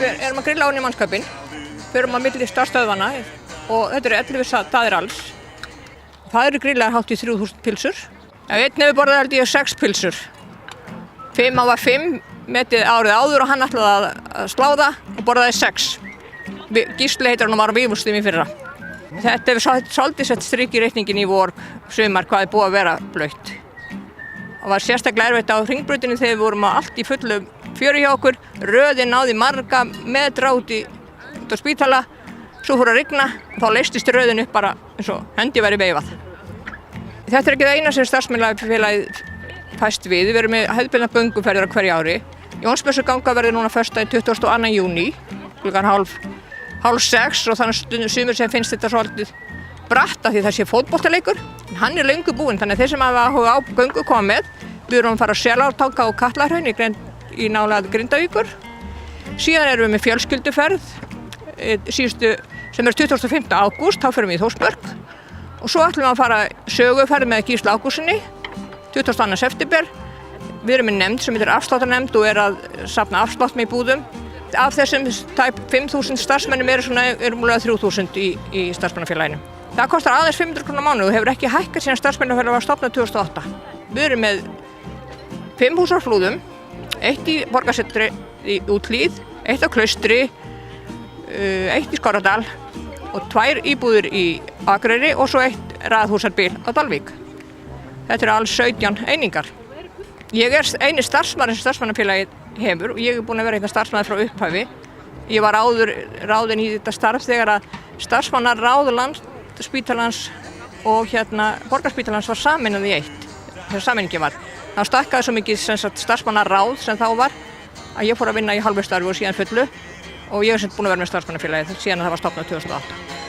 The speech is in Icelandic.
Við erum að grilla ofan í mannskapinn, förum að milli starfsstöðvanna og þetta eru 11 staðir alls. Það eru grillaðar hátt í 3000 pylsur. Einn hefur borðað held ég 6 pylsur. 5 var 5 metið árið áður og hann ætlaði að slá það og borðaði 6. Gísli heitir hann og var á vígvústum í fyrra. Þetta hefur svolítið sett strik í reikningin í vor sumar hvað búið að vera blautt. Það var sérstaklega erfitt á Hringbrautinni þegar við vorum allt í fullu fjöri hjá okkur. Röðin náði marga metra út á spítala, svo fór að rigna og þá leystist röðin upp bara eins og hendi væri veifað. Þetta er ekki það eina sem starfsmannafélagið fæst við. Við erum með hefðbundnar gönguferðir á hverju ári. Jónsmessuganga verður núna föstudaginn 22. júní klukkan hálf 6 og þannig sumir sem finnst þetta svolítið bratt af því það sé fótboltaleikur. Hann er löngu búinn þannig að þeir sem hafa áhuga á göngu koma með. Við erum að fara á Selártanga og Katlahraun í nálægð Grindavíkur. Síðan erum við með fjölskylduferð síðustu sem er 25. ágúst, þá förum við í Þórsmörk. Og svo ætlum við að fara söguferð með Gísla Ágústssyni 22. september. Við erum með nefnd sem heitir afsláttarnefnd og er að safna afslátt með búðum. Af þessum tæp 5.000 starfsmennum eru rúmlega 3.000 í starfsmannafélaginu. Það kostar aðeins 500 kr. á mánuði og hefur ekki hækkað síðan starfsmannafélagið var stofnað 2008. Við erum með 5 hús á Flúðum, 1 í Borgarsetri í Úthlíð, 1 á Klaustri, 1 í Skorradal og 2 íbúðir í Akureyri og svo 1 raðhúsarbil á Dalvík. Þetta eru alls 17 einingar. Ég er eini starfsmaður sem starfsmannafélagið hefur og ég er búin að vera eitthvað starfsmaður frá upphafi. Ég var áður ráðin í þetta starf þegar að starfsmannaráð Landspítalans og Borgarspítalans var sameinað í eitt. Þegar sameiningin var. Það stækkaði svo mikið starfsmannaráð sem þá var að ég fór að vinna í hálfu starfi og síðan fullu og ég er búin að vera með starfsmannafélagið síðan að það var stofnað 2008.